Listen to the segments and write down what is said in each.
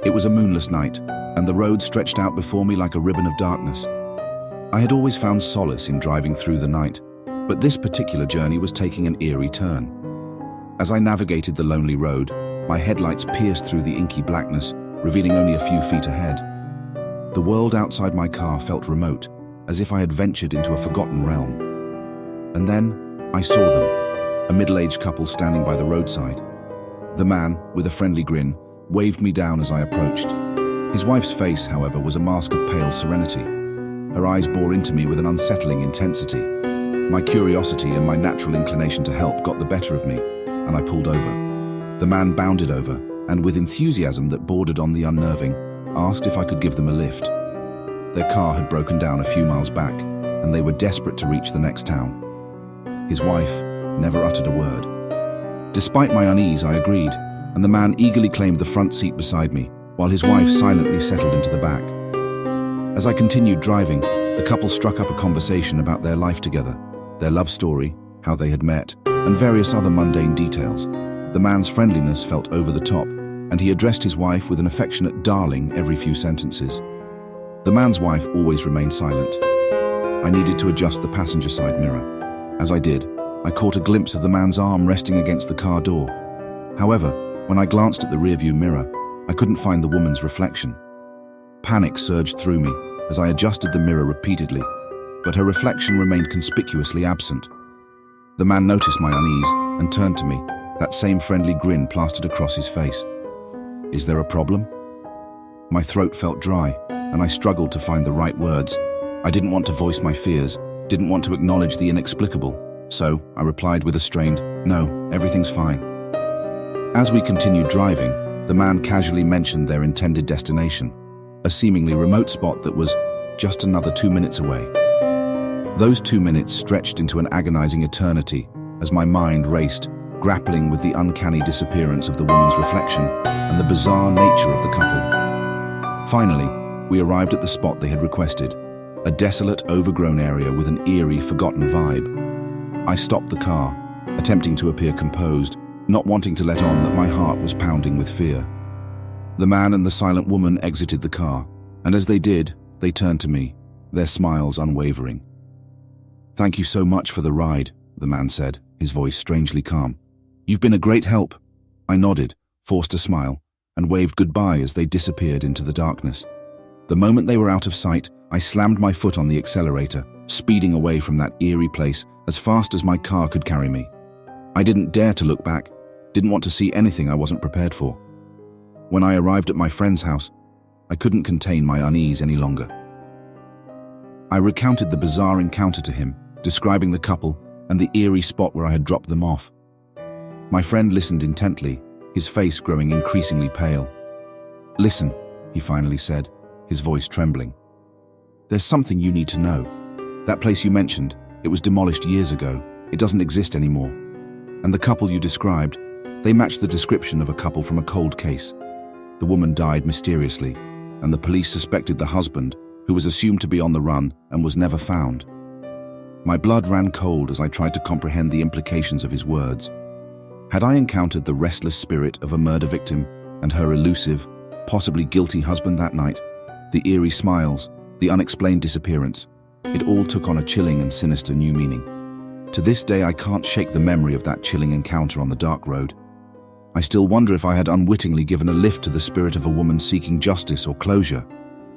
It was a moonless night, and the road stretched out before me like a ribbon of darkness. I had always found solace in driving through the night, but this particular journey was taking an eerie turn. As I navigated the lonely road, my headlights pierced through the inky blackness, revealing only a few feet ahead. The world outside my car felt remote, as if I had ventured into a forgotten realm. And then I saw them, a middle-aged couple standing by the roadside. The man, with a friendly grin, waved me down as I approached. His wife's face, however, was a mask of pale serenity. Her eyes bore into me with an unsettling intensity. My curiosity and my natural inclination to help got the better of me, and I pulled over. The man bounded over, and with enthusiasm that bordered on the unnerving, asked if I could give them a lift. Their car had broken down a few miles back, and they were desperate to reach the next town. His wife never uttered a word. Despite my unease, I agreed, and the man eagerly claimed the front seat beside me, while his wife silently settled into the back. As I continued driving, the couple struck up a conversation about their life together, their love story, how they had met, and various other mundane details. The man's friendliness felt over the top, and he addressed his wife with an affectionate darling every few sentences. The man's wife always remained silent. I needed to adjust the passenger side mirror. As I did, I caught a glimpse of the man's arm resting against the car door. However, when I glanced at the rearview mirror, I couldn't find the woman's reflection. Panic surged through me as I adjusted the mirror repeatedly, but her reflection remained conspicuously absent. The man noticed my unease and turned to me, that same friendly grin plastered across his face. "Is there a problem?" My throat felt dry, and I struggled to find the right words. I didn't want to voice my fears, didn't want to acknowledge the inexplicable, so I replied with a strained, "No, everything's fine." As we continued driving, the man casually mentioned their intended destination, a seemingly remote spot that was just another 2 minutes away. Those 2 minutes stretched into an agonizing eternity as my mind raced, grappling with the uncanny disappearance of the woman's reflection and the bizarre nature of the couple. Finally, we arrived at the spot they had requested, a desolate, overgrown area with an eerie, forgotten vibe. I stopped the car, attempting to appear composed, not wanting to let on that my heart was pounding with fear. The man and the silent woman exited the car, and as they did, they turned to me, their smiles unwavering. "Thank you so much for the ride," the man said, his voice strangely calm. "You've been a great help." I nodded, forced a smile, and waved goodbye as they disappeared into the darkness. The moment they were out of sight, I slammed my foot on the accelerator, speeding away from that eerie place as fast as my car could carry me. I didn't dare to look back, didn't want to see anything I wasn't prepared for. When I arrived at my friend's house, I couldn't contain my unease any longer. I recounted the bizarre encounter to him, describing the couple and the eerie spot where I had dropped them off. My friend listened intently, his face growing increasingly pale. "Listen," he finally said, his voice trembling. "There's something you need to know. That place you mentioned, it was demolished years ago. It doesn't exist anymore. And the couple you described, they match the description of a couple from a cold case. The woman died mysteriously, and the police suspected the husband, who was assumed to be on the run and was never found." My blood ran cold as I tried to comprehend the implications of his words. Had I encountered the restless spirit of a murder victim and her elusive, possibly guilty husband that night? The eerie smiles, the unexplained disappearance, it all took on a chilling and sinister new meaning. To this day, I can't shake the memory of that chilling encounter on the dark road. I still wonder if I had unwittingly given a lift to the spirit of a woman seeking justice or closure,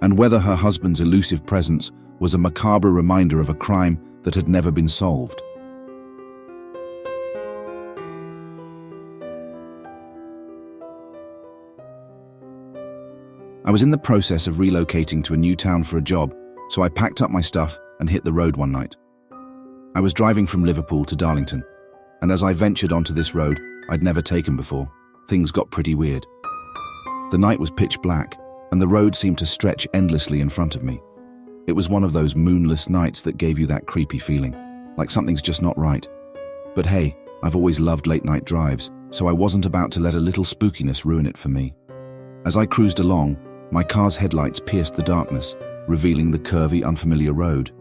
and whether her husband's elusive presence was a macabre reminder of a crime that had never been solved. I was in the process of relocating to a new town for a job, so I packed up my stuff and hit the road one night. I was driving from Liverpool to Darlington, and as I ventured onto this road I'd never taken before, things got pretty weird. The night was pitch black, and the road seemed to stretch endlessly in front of me. It was one of those moonless nights that gave you that creepy feeling, like something's just not right. But hey, I've always loved late-night drives, so I wasn't about to let a little spookiness ruin it for me. As I cruised along, my car's headlights pierced the darkness, revealing the curvy, unfamiliar road.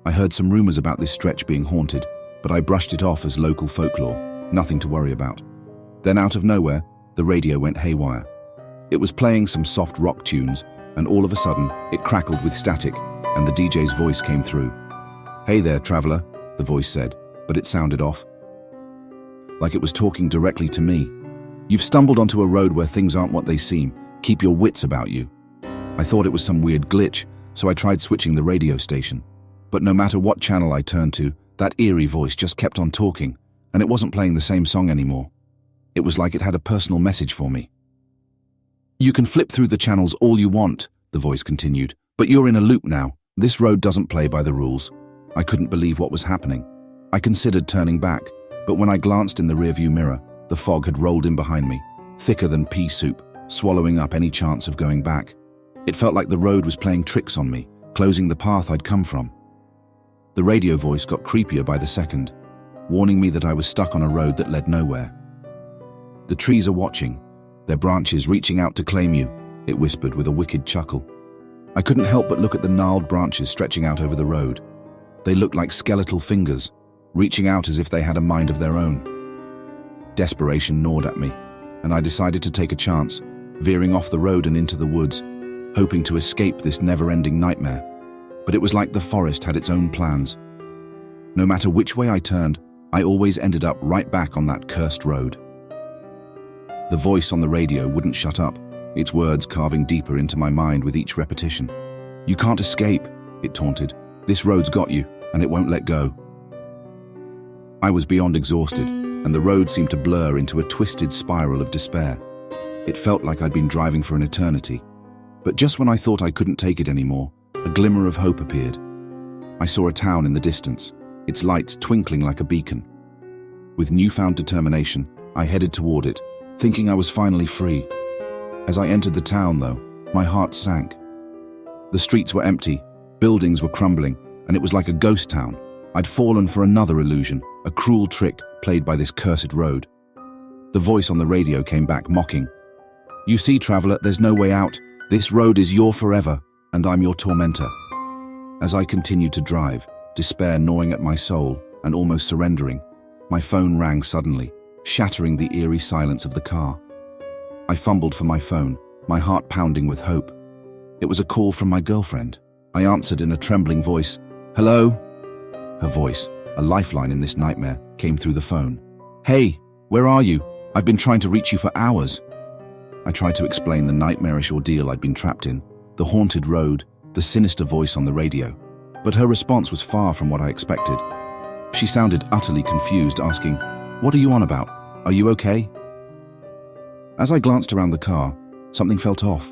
I heard some rumors about this stretch being haunted, but I brushed it off as local folklore, nothing to worry about. Then out of nowhere, the radio went haywire. It was playing some soft rock tunes, and all of a sudden, it crackled with static, and the DJ's voice came through. "Hey there, traveler," the voice said, but it sounded off. Like it was talking directly to me. "You've stumbled onto a road where things aren't what they seem. Keep your wits about you." I thought it was some weird glitch, so I tried switching the radio station. But no matter what channel I turned to, that eerie voice just kept on talking, and it wasn't playing the same song anymore. It was like it had a personal message for me. "You can flip through the channels all you want," the voice continued, "but you're in a loop now. This road doesn't play by the rules." I couldn't believe what was happening. I considered turning back, but when I glanced in the rearview mirror, the fog had rolled in behind me, thicker than pea soup, swallowing up any chance of going back. It felt like the road was playing tricks on me, closing the path I'd come from. The radio voice got creepier by the second, warning me that I was stuck on a road that led nowhere. "The trees are watching, their branches reaching out to claim you," it whispered with a wicked chuckle. I couldn't help but look at the gnarled branches stretching out over the road. They looked like skeletal fingers, reaching out as if they had a mind of their own. Desperation gnawed at me, and I decided to take a chance, veering off the road and into the woods, hoping to escape this never-ending nightmare. But it was like the forest had its own plans. No matter which way I turned, I always ended up right back on that cursed road. The voice on the radio wouldn't shut up, its words carving deeper into my mind with each repetition. "You can't escape," it taunted. "This road's got you, and it won't let go." I was beyond exhausted, and the road seemed to blur into a twisted spiral of despair. It felt like I'd been driving for an eternity. But just when I thought I couldn't take it anymore, a glimmer of hope appeared. I saw a town in the distance, its lights twinkling like a beacon. With newfound determination, I headed toward it, thinking I was finally free. As I entered the town, though, my heart sank. The streets were empty, buildings were crumbling, and it was like a ghost town. I'd fallen for another illusion, a cruel trick played by this cursed road. The voice on the radio came back mocking. "You see, traveler, there's no way out. This road is your forever, and I'm your tormentor." As I continued to drive, despair gnawing at my soul and almost surrendering, my phone rang suddenly, shattering the eerie silence of the car. I fumbled for my phone, my heart pounding with hope. It was a call from my girlfriend. I answered in a trembling voice. "Hello?" Her voice, a lifeline in this nightmare, came through the phone. "Hey, where are you? I've been trying to reach you for hours." I tried to explain the nightmarish ordeal I'd been trapped in, the haunted road, the sinister voice on the radio. But her response was far from what I expected. She sounded utterly confused, asking, "What are you on about? Are you okay?" As I glanced around the car, something felt off.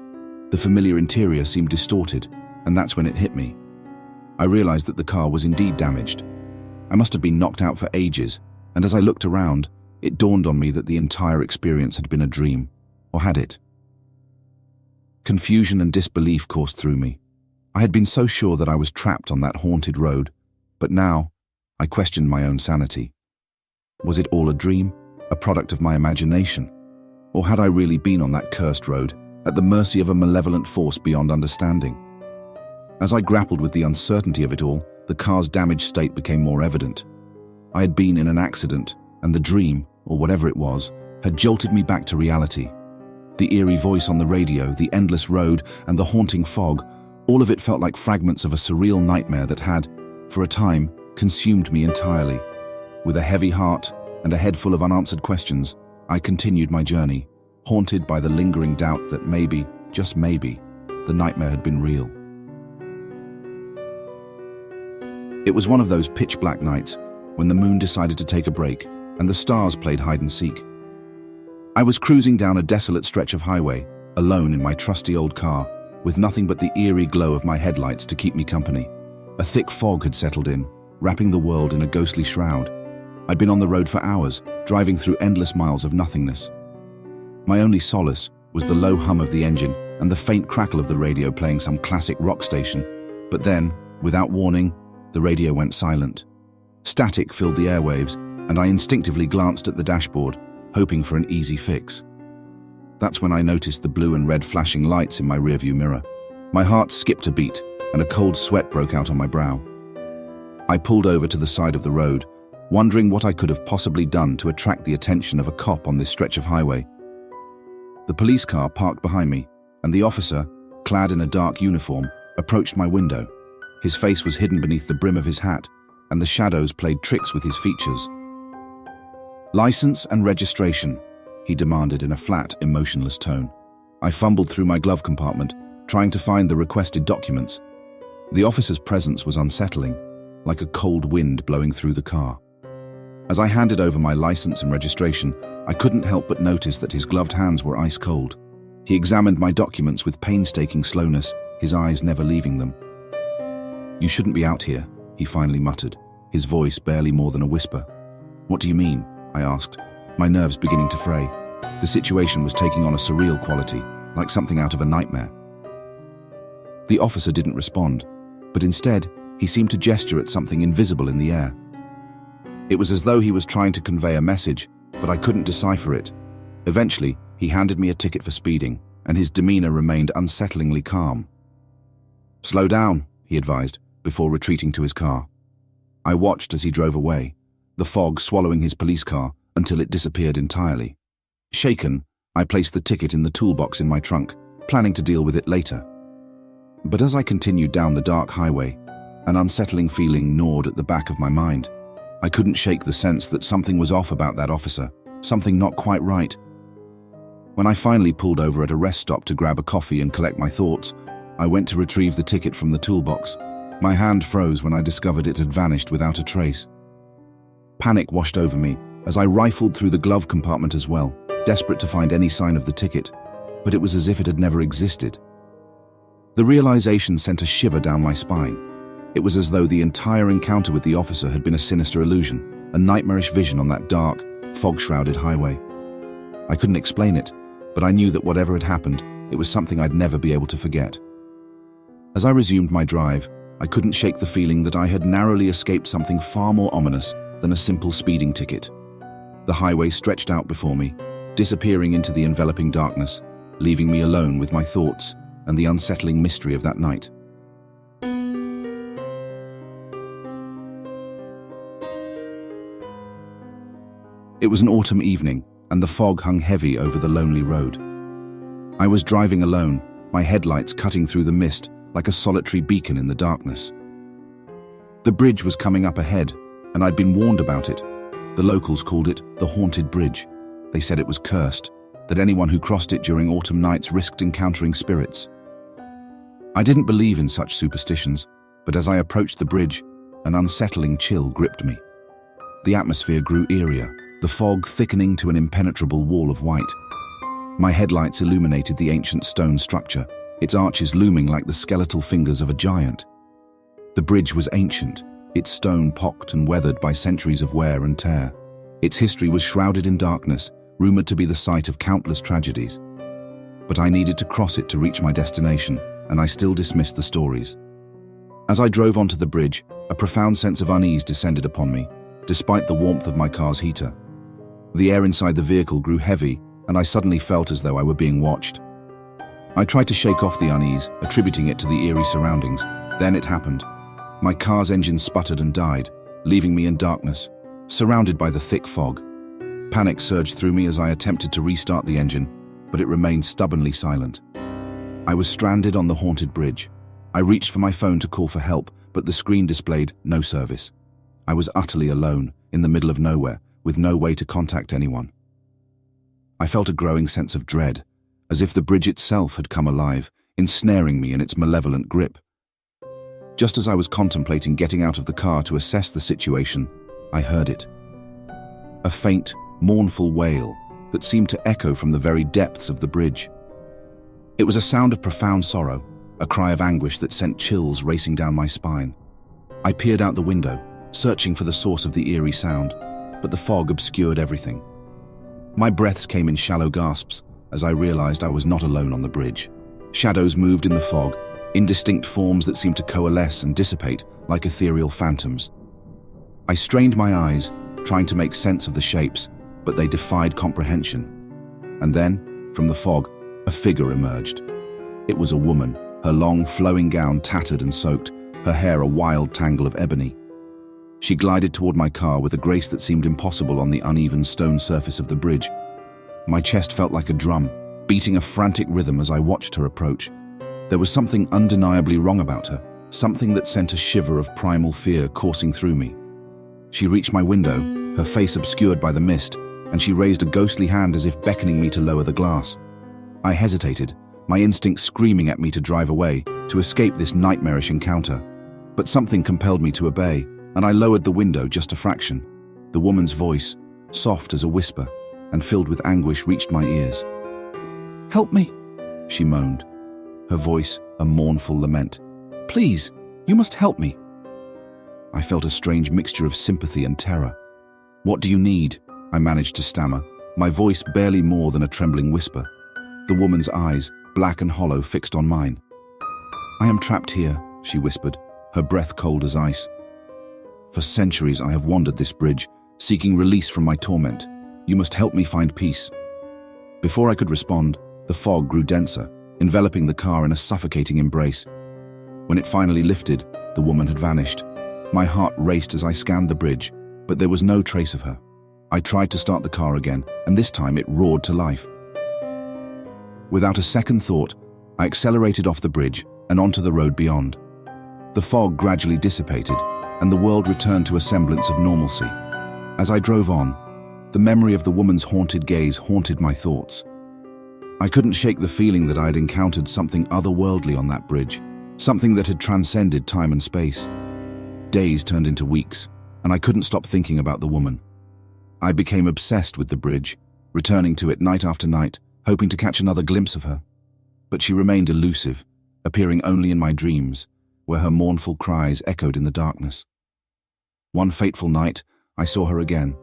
The familiar interior seemed distorted, and that's when it hit me. I realized that the car was indeed damaged. I must have been knocked out for ages, and as I looked around, it dawned on me that the entire experience had been a dream. Or had it? Confusion and disbelief coursed through me. I had been so sure that I was trapped on that haunted road, but now I questioned my own sanity. Was it all a dream, a product of my imagination? Or had I really been on that cursed road, at the mercy of a malevolent force beyond understanding? As I grappled with the uncertainty of it all, the car's damaged state became more evident. I had been in an accident, and the dream, or whatever it was, had jolted me back to reality. The eerie voice on the radio, the endless road, and the haunting fog, all of it felt like fragments of a surreal nightmare that had, for a time, consumed me entirely. With a heavy heart and a head full of unanswered questions, I continued my journey, haunted by the lingering doubt that maybe, just maybe, the nightmare had been real. It was one of those pitch-black nights when the moon decided to take a break and the stars played hide-and-seek. I was cruising down a desolate stretch of highway, alone in my trusty old car, with nothing but the eerie glow of my headlights to keep me company. A thick fog had settled in, wrapping the world in a ghostly shroud. I'd been on the road for hours, driving through endless miles of nothingness. My only solace was the low hum of the engine and the faint crackle of the radio playing some classic rock station. But then, without warning, the radio went silent. Static filled the airwaves, and I instinctively glanced at the dashboard, hoping for an easy fix. That's when I noticed the blue and red flashing lights in my rearview mirror. My heart skipped a beat, and a cold sweat broke out on my brow. I pulled over to the side of the road, wondering what I could have possibly done to attract the attention of a cop on this stretch of highway. The police car parked behind me, and the officer, clad in a dark uniform, approached my window. His face was hidden beneath the brim of his hat, and the shadows played tricks with his features. "License and registration," he demanded in a flat, emotionless tone. I fumbled through my glove compartment, trying to find the requested documents. The officer's presence was unsettling, like a cold wind blowing through the car. As I handed over my license and registration, I couldn't help but notice that his gloved hands were ice cold. He examined my documents with painstaking slowness, his eyes never leaving them. "You shouldn't be out here," he finally muttered, his voice barely more than a whisper. "What do you mean?" I asked, my nerves beginning to fray. The situation was taking on a surreal quality, like something out of a nightmare. The officer didn't respond, but instead, he seemed to gesture at something invisible in the air. It was as though he was trying to convey a message, but I couldn't decipher it. Eventually, he handed me a ticket for speeding, and his demeanor remained unsettlingly calm. "Slow down," he advised, before retreating to his car. I watched as he drove away, the fog swallowing his police car until it disappeared entirely. Shaken, I placed the ticket in the toolbox in my trunk, planning to deal with it later. But as I continued down the dark highway, an unsettling feeling gnawed at the back of my mind. I couldn't shake the sense that something was off about that officer, something not quite right. When I finally pulled over at a rest stop to grab a coffee and collect my thoughts, I went to retrieve the ticket from the toolbox. My hand froze when I discovered it had vanished without a trace. Panic washed over me as I rifled through the glove compartment as well, desperate to find any sign of the ticket, but it was as if it had never existed. The realization sent a shiver down my spine. It was as though the entire encounter with the officer had been a sinister illusion, a nightmarish vision on that dark, fog-shrouded highway. I couldn't explain it, but I knew that whatever had happened, it was something I'd never be able to forget. As I resumed my drive, I couldn't shake the feeling that I had narrowly escaped something far more ominous than a simple speeding ticket. The highway stretched out before me, disappearing into the enveloping darkness, leaving me alone with my thoughts and the unsettling mystery of that night. It was an autumn evening, and the fog hung heavy over the lonely road. I was driving alone, my headlights cutting through the mist like a solitary beacon in the darkness. The bridge was coming up ahead, and I'd been warned about it. The locals called it the Haunted Bridge. They said it was cursed, that anyone who crossed it during autumn nights risked encountering spirits. I didn't believe in such superstitions, but as I approached the bridge, an unsettling chill gripped me. The atmosphere grew eerier, the fog thickening to an impenetrable wall of white. My headlights illuminated the ancient stone structure, its arches looming like the skeletal fingers of a giant. The bridge was ancient, its stone pocked and weathered by centuries of wear and tear. Its history was shrouded in darkness, rumored to be the site of countless tragedies. But I needed to cross it to reach my destination, and I still dismissed the stories. As I drove onto the bridge, a profound sense of unease descended upon me, despite the warmth of my car's heater. The air inside the vehicle grew heavy, and I suddenly felt as though I were being watched. I tried to shake off the unease, attributing it to the eerie surroundings. Then it happened. My car's engine sputtered and died, leaving me in darkness, surrounded by the thick fog. Panic surged through me as I attempted to restart the engine, but it remained stubbornly silent. I was stranded on the haunted bridge. I reached for my phone to call for help, but the screen displayed no service. I was utterly alone, in the middle of nowhere, with no way to contact anyone. I felt a growing sense of dread, as if the bridge itself had come alive, ensnaring me in its malevolent grip. Just as I was contemplating getting out of the car to assess the situation, I heard it. A faint, mournful wail that seemed to echo from the very depths of the bridge. It was a sound of profound sorrow, a cry of anguish that sent chills racing down my spine. I peered out the window, searching for the source of the eerie sound, but the fog obscured everything. My breaths came in shallow gasps as I realized I was not alone on the bridge. Shadows moved in the fog, indistinct forms that seemed to coalesce and dissipate like ethereal phantoms. I strained my eyes, trying to make sense of the shapes, but they defied comprehension. And then, from the fog, a figure emerged. It was a woman, her long, flowing gown tattered and soaked, her hair a wild tangle of ebony. She glided toward my car with a grace that seemed impossible on the uneven stone surface of the bridge. My chest felt like a drum, beating a frantic rhythm as I watched her approach. There was something undeniably wrong about her, something that sent a shiver of primal fear coursing through me. She reached my window, her face obscured by the mist, and she raised a ghostly hand as if beckoning me to lower the glass. I hesitated, my instinct screaming at me to drive away, to escape this nightmarish encounter. But something compelled me to obey, and I lowered the window just a fraction. The woman's voice, soft as a whisper, and filled with anguish, reached my ears. "Help me," she moaned, her voice a mournful lament. "Please, you must help me." I felt a strange mixture of sympathy and terror. "What do you need?" I managed to stammer, my voice barely more than a trembling whisper. The woman's eyes, black and hollow, fixed on mine. "I am trapped here," she whispered, her breath cold as ice. "For centuries I have wandered this bridge, seeking release from my torment. You must help me find peace." Before I could respond, the fog grew denser, enveloping the car in a suffocating embrace. When it finally lifted, the woman had vanished. My heart raced as I scanned the bridge, but there was no trace of her. I tried to start the car again, and this time it roared to life. Without a second thought, I accelerated off the bridge and onto the road beyond. The fog gradually dissipated, and the world returned to a semblance of normalcy. As I drove on, the memory of the woman's haunted gaze haunted my thoughts. I couldn't shake the feeling that I had encountered something otherworldly on that bridge, something that had transcended time and space. Days turned into weeks, and I couldn't stop thinking about the woman. I became obsessed with the bridge, returning to it night after night, hoping to catch another glimpse of her. But she remained elusive, appearing only in my dreams, where her mournful cries echoed in the darkness. One fateful night, I saw her again,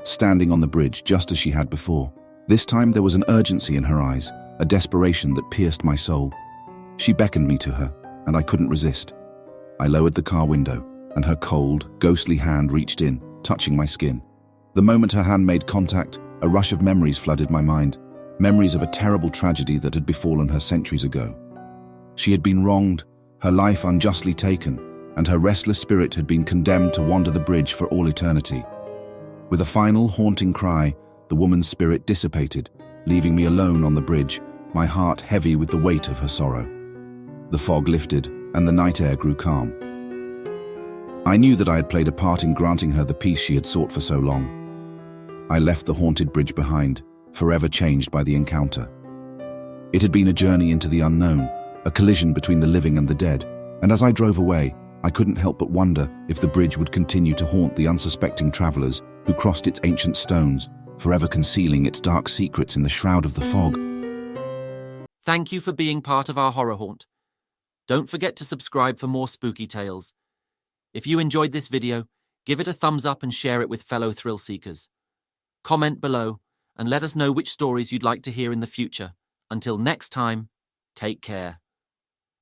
standing on the bridge just as she had before. This time there was an urgency in her eyes, a desperation that pierced my soul. She beckoned me to her, and I couldn't resist. I lowered the car window, and her cold, ghostly hand reached in, touching my skin. The moment her hand made contact, a rush of memories flooded my mind, memories of a terrible tragedy that had befallen her centuries ago. She had been wronged, her life unjustly taken, and her restless spirit had been condemned to wander the bridge for all eternity. With a final, haunting cry, the woman's spirit dissipated, leaving me alone on the bridge, my heart heavy with the weight of her sorrow. The fog lifted, and the night air grew calm. I knew that I had played a part in granting her the peace she had sought for so long. I left the haunted bridge behind, forever changed by the encounter. It had been a journey into the unknown, a collision between the living and the dead, and as I drove away, I couldn't help but wonder if the bridge would continue to haunt the unsuspecting travelers who crossed its ancient stones, forever concealing its dark secrets in the shroud of the fog. Thank you for being part of our horror haunt. Don't forget to subscribe for more spooky tales. If you enjoyed this video, give it a thumbs up and share it with fellow thrill seekers. Comment below and let us know which stories you'd like to hear in the future. Until next time, take care.